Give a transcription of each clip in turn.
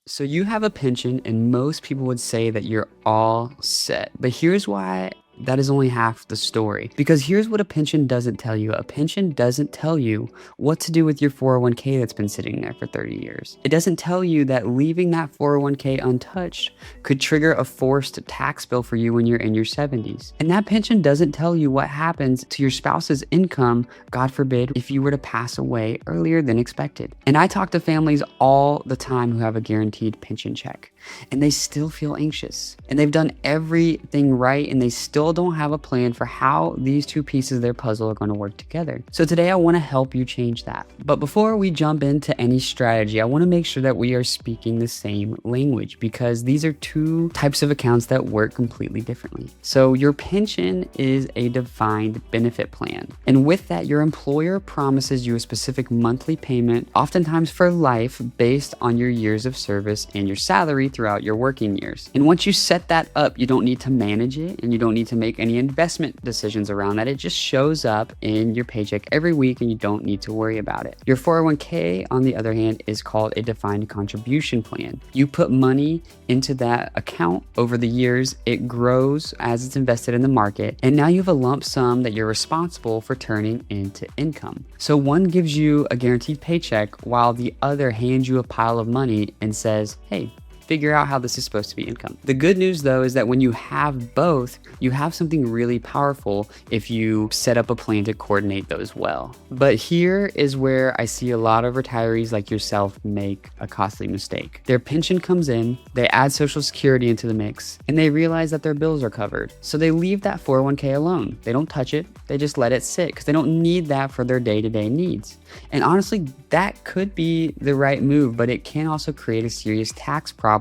So you have a pension, and most people would say that you're all set. But here's why that is only half the story. Because here's what a pension doesn't tell you. A pension doesn't tell you what to do with your 401k that's been sitting there for 30 years. It doesn't tell you that leaving that 401k untouched could trigger a forced tax bill for you when you're in your 70s. And that pension doesn't tell you what happens to your spouse's income, God forbid, if you were to pass away earlier than expected. And I talk to families all the time who have a guaranteed pension check, and they still feel anxious. And they've done everything right, and they still don't have a plan for how these two pieces of their puzzle are going to work together. So today I want to help you change that. But before we jump into any strategy, I want to make sure that we are speaking the same language, because these are two types of accounts that work completely differently. So your pension is a defined benefit plan. And with that, your employer promises you a specific monthly payment, oftentimes for life, based on your years of service and your salary throughout your working years. And once you set that up, you don't need to manage it, and you don't need to make any investment decisions around that. It just shows up in your paycheck every week, and you don't need to worry about it. Your 401k, on the other hand, is called a defined contribution plan. You put money into that account over the years, it grows as it's invested in the market, and now you have a lump sum that you're responsible for turning into income. So one gives you a guaranteed paycheck while the other hands you a pile of money and says, hey, figure out how this is supposed to be income. The good news though is that when you have both, you have something really powerful if you set up a plan to coordinate those well. But here is where I see a lot of retirees like yourself make a costly mistake. Their pension comes in, they add Social Security into the mix, and they realize that their bills are covered. So they leave that 401k alone. They don't touch it, they just let it sit because they don't need that for their day-to-day needs. And honestly, that could be the right move, but it can also create a serious tax problem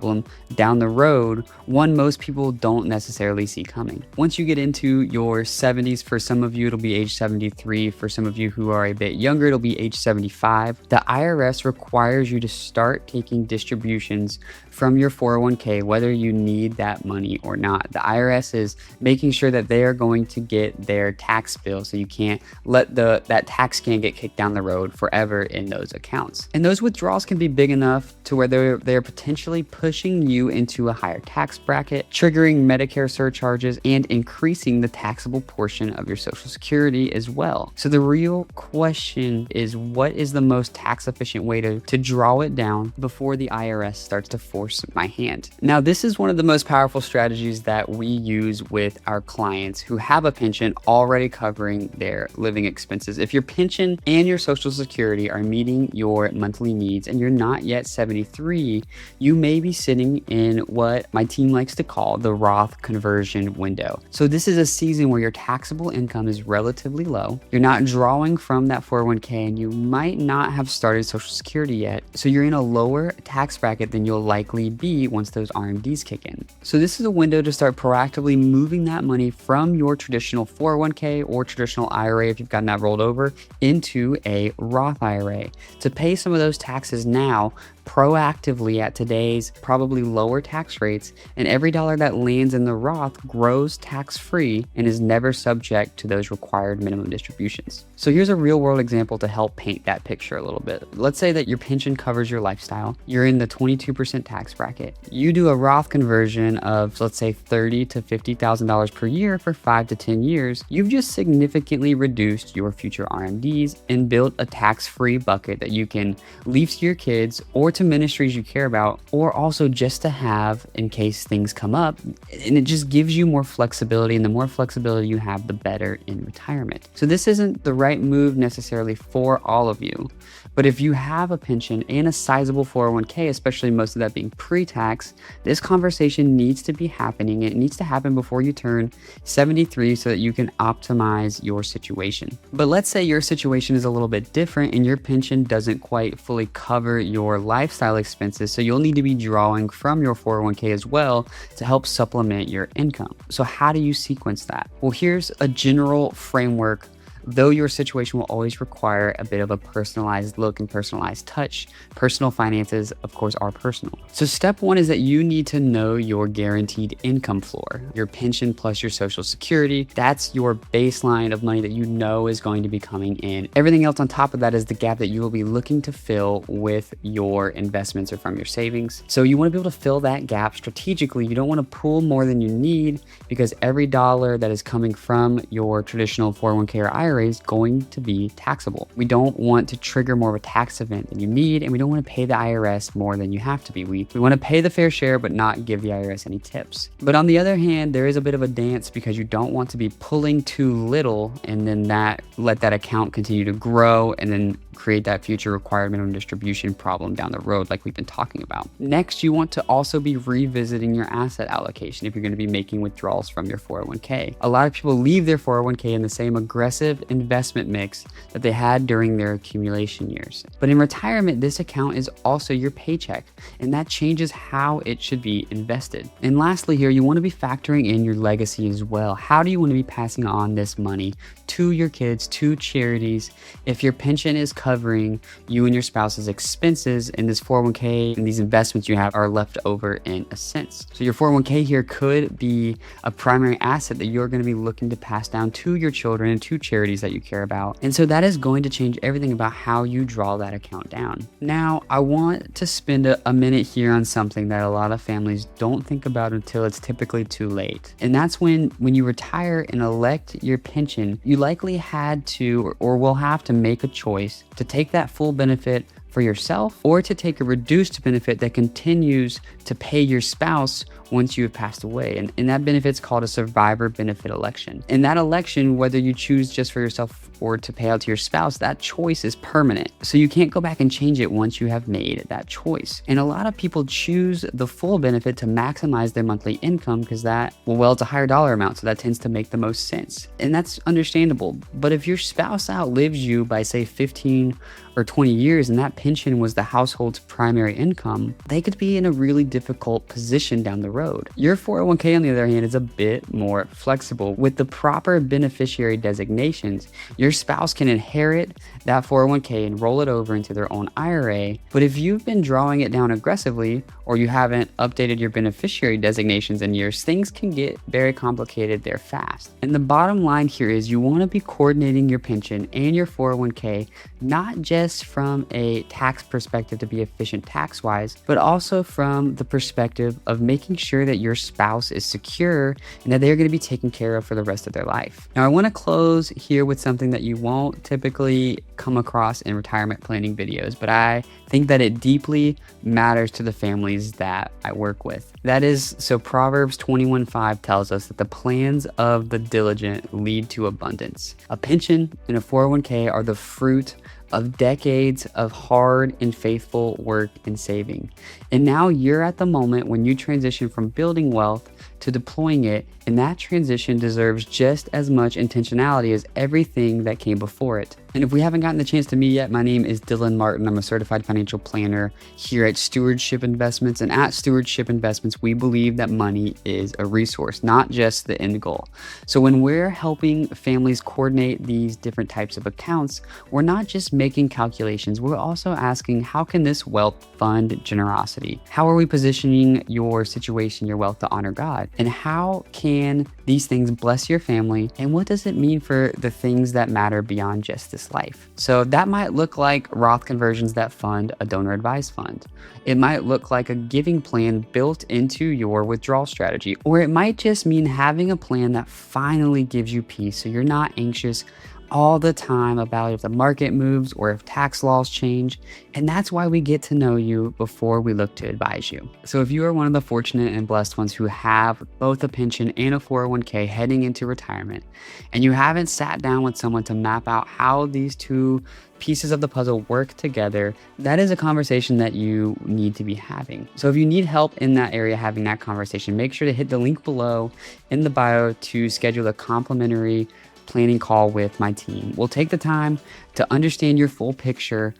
down the road, one most people don't necessarily see coming. Once you get into your 70s, for some of you it'll be age 73, for some of you who are a bit younger it'll be age 75, the IRS requires you to start taking distributions from your 401k whether you need that money or not. The IRS is making sure that they are going to get their tax bill, so you can't let that tax can get kicked down the road forever in those accounts. And those withdrawals can be big enough to where they're potentially pushing you into a higher tax bracket, triggering Medicare surcharges, and increasing the taxable portion of your Social Security as well. So the real question is, what is the most tax efficient way to draw it down before the IRS starts to force my hand? Now, this is one of the most powerful strategies that we use with our clients who have a pension already covering their living expenses. If your pension and your Social Security are meeting your monthly needs and you're not yet 73, you may be sitting in what my team likes to call the Roth Conversion Window. So this is a season where your taxable income is relatively low. You're not drawing from that 401k, and you might not have started Social Security yet. So you're in a lower tax bracket than you'll likely be once those RMDs kick in. So this is a window to start proactively moving that money from your traditional 401k or traditional IRA, if you've gotten that rolled over, into a Roth IRA to pay some of those taxes now proactively at today's probably lower tax rates, and every dollar that lands in the Roth grows tax-free and is never subject to those required minimum distributions. So here's a real-world example to help paint that picture a little bit. Let's say that your pension covers your lifestyle. You're in the 22% tax bracket. You do a Roth conversion of, let's say, $30,000 to $50,000 per year for 5 to 10 years. You've just significantly reduced your future RMDs and built a tax-free bucket that you can leave to your kids or to ministries you care about, or also just to have in case things come up. And it just gives you more flexibility, and the more flexibility you have, the better in retirement. So this isn't the right move necessarily for all of you, but if you have a pension and a sizable 401k, especially most of that being pre-tax, this conversation needs to be happening. It needs to happen before you turn 73 so that you can optimize your situation. But let's say your situation is a little bit different and your pension doesn't quite fully cover your lifestyle expenses, so you'll need to be drawing from your 401k as well to help supplement your income. So how do you sequence that? Well, here's a general framework though your situation will always require a bit of a personalized look and personalized touch, personal finances, of course, are personal. So step one is that you need to know your guaranteed income floor, your pension plus your Social Security. That's your baseline of money that you know is going to be coming in. Everything else on top of that is the gap that you will be looking to fill with your investments or from your savings. So you want to be able to fill that gap strategically. You don't want to pull more than you need, because every dollar that is coming from your traditional 401k or IRA is going to be taxable. We don't want to trigger more of a tax event than you need, and we don't want to pay the IRS more than you have to be. We want to pay the fair share, but not give the IRS any tips. But on the other hand, there is a bit of a dance, because you don't want to be pulling too little and then let that account continue to grow and then create that future required minimum distribution problem down the road like we've been talking about. Next, you want to also be revisiting your asset allocation if you're going to be making withdrawals from your 401k. A lot of people leave their 401k in the same aggressive investment mix that they had during their accumulation years. But in retirement, this account is also your paycheck, and that changes how it should be invested. And lastly here, you want to be factoring in your legacy as well. How do you want to be passing on this money to your kids, to charities? If your pension is covering you and your spouse's expenses, and this 401k and these investments you have are left over in a sense. So your 401k here could be a primary asset that you're going to be looking to pass down to your children and to charities that you care about. And so that is going to change everything about how you draw that account down. Now, I want to spend a minute here on something that a lot of families don't think about until it's typically too late. And that's when you retire and elect your pension, you likely had to or will have to make a choice to take that full benefit for yourself, or to take a reduced benefit that continues to pay your spouse once you have passed away. And that benefit's called a survivor benefit election. In that election, whether you choose just for yourself or to pay out to your spouse, that choice is permanent. So you can't go back and change it once you have made that choice. And a lot of people choose the full benefit to maximize their monthly income, because it's a higher dollar amount, so that tends to make the most sense. And that's understandable. But if your spouse outlives you by, say, 15 or 20 years, and that pension was the household's primary income, they could be in a really difficult position down the road. Your 401k, on the other hand, is a bit more flexible. With the proper beneficiary designations, your spouse can inherit that 401k and roll it over into their own IRA. But if you've been drawing it down aggressively, or you haven't updated your beneficiary designations in years, things can get very complicated there fast. And the bottom line here is you want to be coordinating your pension and your 401k, not just from a tax perspective to be efficient tax-wise, but also from the perspective of making sure that your spouse is secure and that they're going to be taken care of for the rest of their life. Now, I want to close here with something that you won't typically come across in retirement planning videos, but I think that it deeply matters to the families that I work with. That is, so Proverbs 21:5 tells us that the plans of the diligent lead to abundance. A pension and a 401k are the fruit of decades of hard and faithful work and saving. And now you're at the moment when you transition from building wealth to deploying it, and that transition deserves just as much intentionality as everything that came before it. And if we haven't gotten the chance to meet yet, my name is Dylan Martin. I'm a certified financial planner here at Stewardship Investments. And at Stewardship Investments, we believe that money is a resource, not just the end goal. So when we're helping families coordinate these different types of accounts, we're not just making calculations. We're also asking, how can this wealth fund generosity? How are we positioning your situation, your wealth, to honor God? And how can these things bless your family? And what does it mean for the things that matter beyond just this life? So that might look like Roth conversions that fund a donor advised fund. It might look like a giving plan built into your withdrawal strategy, or it might just mean having a plan that finally gives you peace so you're not anxious all the time about if the market moves or if tax laws change. And that's why we get to know you before we look to advise you. So if you are one of the fortunate and blessed ones who have both a pension and a 401k heading into retirement, and you haven't sat down with someone to map out how these two pieces of the puzzle work together, that is a conversation that you need to be having. So if you need help in that area having that conversation, make sure to hit the link below in the bio to schedule a complimentary planning call with my team. We'll take the time to understand your full picture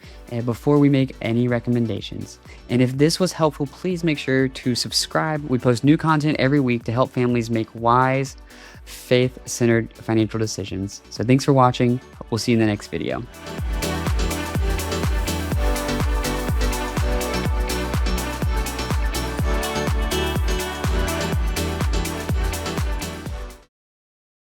before we make any recommendations. And if this was helpful, please make sure to subscribe. We post new content every week to help families make wise, faith-centered financial decisions. So thanks for watching. We'll see you in the next video.